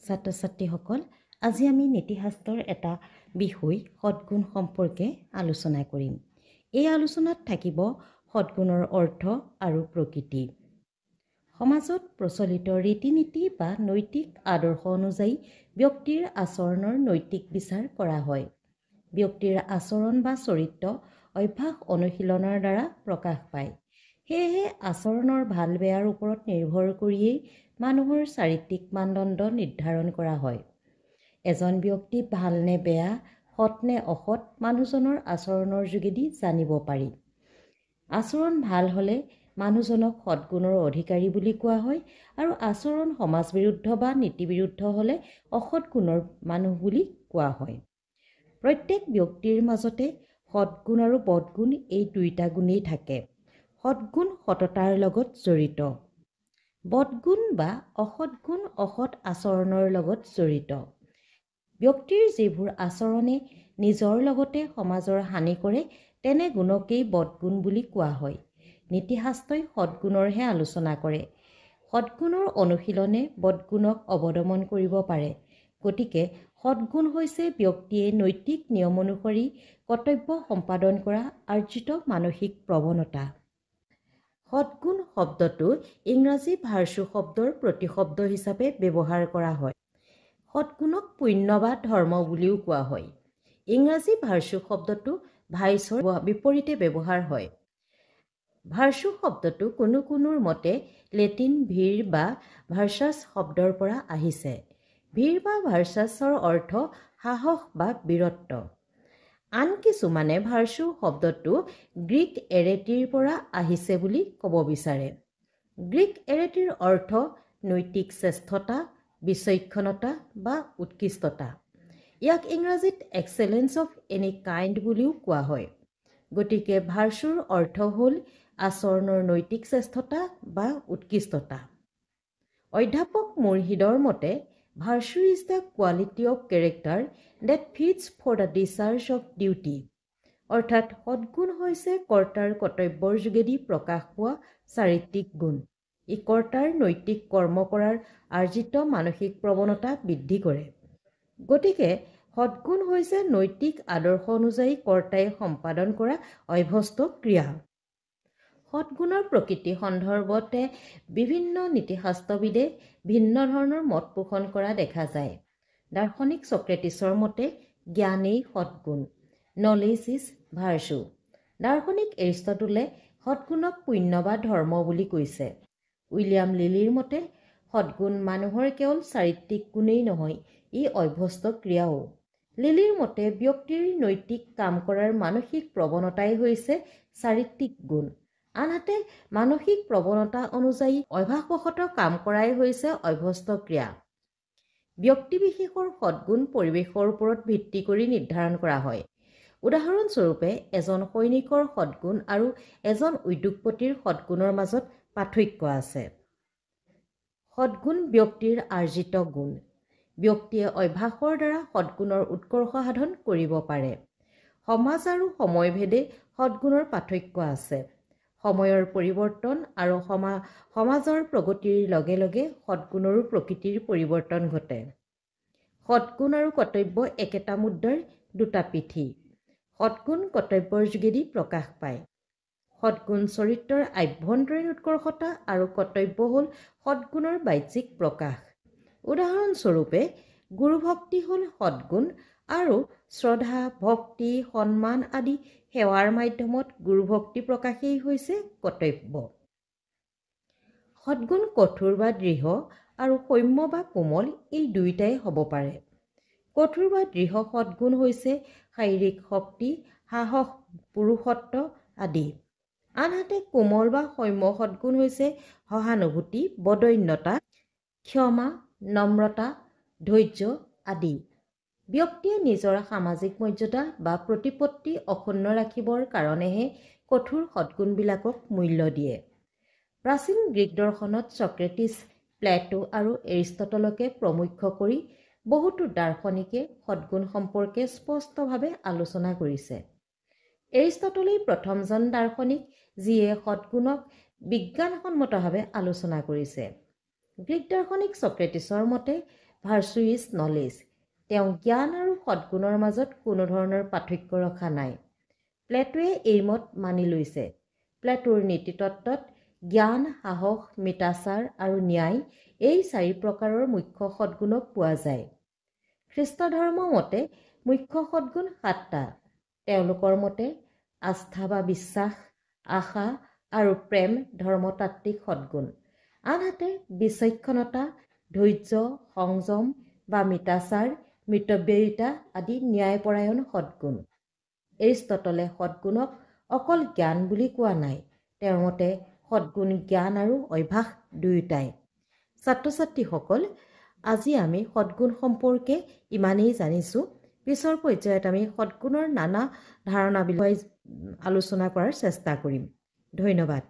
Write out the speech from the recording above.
ছাত্ৰ ছাত্ৰীসকল, আজি আমি নীতিশাস্ত্ৰৰ এটা বিষয় সদ্গুণ সম্পৰ্কে আলোচনা কৰিম। এই আলোচনাত থাকিব সদ্গুণৰ অৰ্থ আৰু প্ৰকৃতি। সমাজত প্ৰচলিত ৰীতি নীতি বা নৈতিক আদৰ্শ অনুযায়ী ব্যক্তিৰ আচৰণৰ নৈতিক বিচাৰ কৰা হয়। ব্যক্তিৰ আচৰণ বা চৰিত্ৰ অভ্যাস অনুশীলনৰ দ্বাৰা প্ৰকাশ পায়। সেয়েহে আচৰণৰ ভাল বেয়াৰ ওপৰত নিৰ্ভৰ কৰিয়েই মানুহৰ চাৰিত্ৰিক মানদণ্ড নিৰ্ধাৰণ কৰা হয়। এজন ব্যক্তি ভাল নে বেয়া, সৎ নে অসৎ মানুহজনৰ আচৰণৰ যোগেদি জানিব পাৰি। আচৰণ ভাল হ'লে মানুহজনক সদ্গুণৰ অধিকাৰী বুলি কোৱা হয় আৰু আচৰণ সমাজ বিৰুদ্ধ বা নীতি বিৰুদ্ধ হ'লে অসৎ গুণৰ মানুহ বুলি কোৱা হয়। প্ৰত্যেক ব্যক্তিৰ মাজতে সদ্গুণ আৰু বদগুণ এই দুইটা গুণেই থাকে। সদ্গুণ সততাৰ লগত জড়িত। বদগুণ বা অসৎ গুণ অসৎ আচৰণৰ লগত জড়িত। ব্যক্তিৰ যিবোৰ আচৰণে নিজৰ লগতে সমাজৰ হানি কৰে তেনে গুণকেই বদগুণ বুলি কোৱা হয়। নীতিশাস্ত্ৰই সদ্গুণৰহে আলোচনা কৰে। সদ্গুণৰ অনুশীলনে বদগুণক অৱদমন কৰিব পাৰে। গতিকে সদ্গুণ হৈছে ব্যক্তিয়ে নৈতিক নিয়ম অনুসৰি কৰ্তব্য সম্পাদন কৰা আৰ্জিত মানসিক প্ৰৱণতা। সদ্গুণ শব্দটো ইংৰাজী ভাৰ্চু শব্দৰ প্ৰতিশব্দ হিচাপে ব্যৱহাৰ কৰা হয়। সদ্গুণক পুণ্য বা ধৰ্ম বুলিও কোৱা হয়। ইংৰাজী ভাৰ্চু শব্দটো ভাইচৰ বিপৰীতে ব্যৱহাৰ হয়। ভাৰ্চু শব্দটো কোনোৰ মতে লেটিন ভিৰ বা ভাৰ্চাছ শব্দৰ পৰা আহিছে। ভিৰ বা ভাৰ্চাছৰ অৰ্থ সাহস বা বীৰত্ব। আন কিছুমানে ভাৰ্চু শব্দটো গ্ৰীক এৰেটিৰ পৰা আহিছে বুলি ক'ব বিচাৰে। গ্ৰীক এৰেটিৰ অৰ্থ নৈতিক শ্ৰেষ্ঠতা, বিচক্ষণতা বা উৎকৃষ্টতা। ইয়াক ইংৰাজীত এক্সেলেন্স অফ এনি কাইণ্ড বুলিও কোৱা হয়। গতিকে ভাৰ্চুৰ অৰ্থ হ'ল আচৰণৰ নৈতিক শ্ৰেষ্ঠতা বা উৎকৃষ্টতা। অধ্যাপক মুৰহিদৰ মতে virtue is the quality of character that fits for the discharge of duty. অৰ্থাৎ সদ্গুণ হৈছে কৰ্তাৰ কৰ্তব্যৰ যোগেদি প্ৰকাশ পোৱা চাৰিত্ৰিক গুণ। ই কৰ্তাৰ নৈতিক কৰ্ম কৰাৰ আৰ্জিত মানসিক প্ৰৱণতা বৃদ্ধি কৰে। গতিকে সদ্গুণ হৈছে নৈতিক আদৰ্শ অনুযায়ী কৰ্তাই সম্পাদন কৰা অভ্যস্ত ক্ৰিয়া। সদ্গুণৰ প্ৰকৃতি সন্দৰ্ভতে বিভিন্ন নীতিশাস্ত্ৰবিদে ভিন্ন ধৰণৰ মত পোষণ কৰা দেখা যায়। দাৰ্শনিক ছক্ৰেটিছৰ মতে জ্ঞানেই সদ্গুণ। Knowledge is virtue. দাৰ্শনিক এৰিষ্টটলে সদ্গুণক পুণ্য বা ধৰ্ম বুলি কৈছে। উইলিয়াম লিলিৰ মতে সদ্গুণ মানুহৰ কেৱল চাৰিত্ৰিক গুণেই নহয়, ই অভ্যস্ত ক্ৰিয়াও। লিলিৰ মতে ব্যক্তিৰ নৈতিক কাম কৰাৰ মানসিক প্ৰৱণতাই হৈছে চাৰিত্ৰিক গুণ। আনহাতে মানসিক প্ৰৱণতা অনুযায়ী অভ্যাসবশতঃ কাম কৰাই হৈছে অভ্যস্ত ক্ৰিয়া। ব্যক্তিবিশেষৰ সদ্গুণ পৰিৱেশৰ ওপৰত ভিত্তি কৰি নিৰ্ধাৰণ কৰা হয়। উদাহৰণস্বৰূপে এজন সৈনিকৰ সদ্গুণ আৰু এজন উদ্যোগপতিৰ সদ্গুণৰ মাজত পাৰ্থক্য আছে। সদ্গুণ ব্যক্তিৰ আৰ্জিত গুণ। ব্যক্তিয়ে অভ্যাসৰ দ্বাৰা সদ্গুণৰ উৎকৰ্ষ সাধন কৰিব পাৰে। সমাজ আৰু সময়ভেদে সদ্গুণৰ পাৰ্থক্য আছে। সময়ৰ পৰিৱৰ্তন আৰু সমাজৰ প্ৰগতিৰ লগে লগে সদ্গুণৰো প্ৰকৃতিৰ পৰিৱৰ্তন ঘটে। সদ্গুণ আৰু কৰ্তব্য একেটা মুদ্ৰাৰ দুটা পিঠি। সদ্গুণ কৰ্তব্যৰ যোগেদি প্ৰকাশ পায়। সদ্গুণ চৰিত্ৰৰ আভ্যন্তৰীণ উৎকৰ্ষতা আৰু কৰ্তব্য হ'ল সদ্গুণৰ বাহ্যিক প্ৰকাশ। উদাহৰণস্বৰূপে গুৰুভক্তি হ'ল সদ্গুণ আৰু শ্ৰদ্ধা, ভক্তি, সন্মান আদি সেৱাৰ মাধ্যমত গুৰুভক্তি প্ৰকাশেই হৈছে কৰ্তব্য। সদ্গুণ কঠোৰ বা দৃঢ় আৰু সৌম্য বা কোমল এই দুয়োটাই হ'ব পাৰে। কঠোৰ বা দৃঢ় সদ্গুণ হৈছে শাৰীৰিক শক্তি, সাহস, পুৰুষত্ব আদি। আনহাতে কোমল বা সৌম্য সদ্গুণ হৈছে সহানুভূতি, বদান্যতা, ক্ষমা, নম্ৰতা, ধৈৰ্য আদি। ব্যক্তিয়ে নিজৰ সামাজিক মৰ্যাদা বা প্ৰতিপত্তি অক্ষুণ্ণ ৰাখিবৰ কাৰণেহে কঠোৰ সদ্গুণবিলাকক মূল্য দিয়ে। প্ৰাচীন গ্ৰীক দৰ্শনত ছক্ৰেটিছ, প্লেটো আৰু এৰিষ্টটলকে প্ৰমুখ্য কৰি বহুতো দাৰ্শনিকে সদ্গুণ সম্পৰ্কে স্পষ্টভাৱে আলোচনা কৰিছে। এৰিষ্টটলেই প্ৰথমজন দাৰ্শনিক যিয়ে সদ্গুণক বিজ্ঞানসন্মতভাৱে আলোচনা কৰিছে। গ্ৰীক দাৰ্শনিক ছক্ৰেটিছৰ মতে ভাৰ্চুইছ নলেজ। তেওঁ জ্ঞান আৰু সদ্গুণৰ মাজত কোনো ধৰণৰ পাৰ্থক্য ৰখা নাই। প্লেটোৱে এই মত মানি লৈছে। প্লেটোৰ নীতিতত্ত্বত জ্ঞান, সাহস, মিতাচাৰ আৰু ন্যায় এই 4 প্ৰকাৰৰ মুখ্য সদ্গুণক পোৱা যায়। খ্ৰীষ্ট ধৰ্ম মতে মুখ্য সদ্গুণ 7টা। তেওঁলোকৰ মতে আস্থা বা বিশ্বাস, আশা আৰু প্ৰেম ধৰ্মতাত্ত্বিক সদ্গুণ। আনহাতে বিচক্ষণতা, ধৈৰ্য, সংযম বা মিতাচাৰ, মিতব্যয়িতা আদি ন্যায়পৰায়ণ সদ্গুণ। এৰিষ্টটলে সদ্গুণক অকল জ্ঞান বুলি কোৱা নাই। তেওঁৰ মতে সদ্গুণ জ্ঞান আৰু অভ্যাস দুয়োটাই। ছাত্ৰ ছাত্ৰীসকল, আজি আমি সদ্গুণ সম্পৰ্কে ইমানেই জানিছোঁ। পিছৰ পৰ্যায়ত আমি সদ্গুণৰ নানা ধাৰণাবিলাক আলোচনা কৰাৰ চেষ্টা কৰিম। ধন্যবাদ।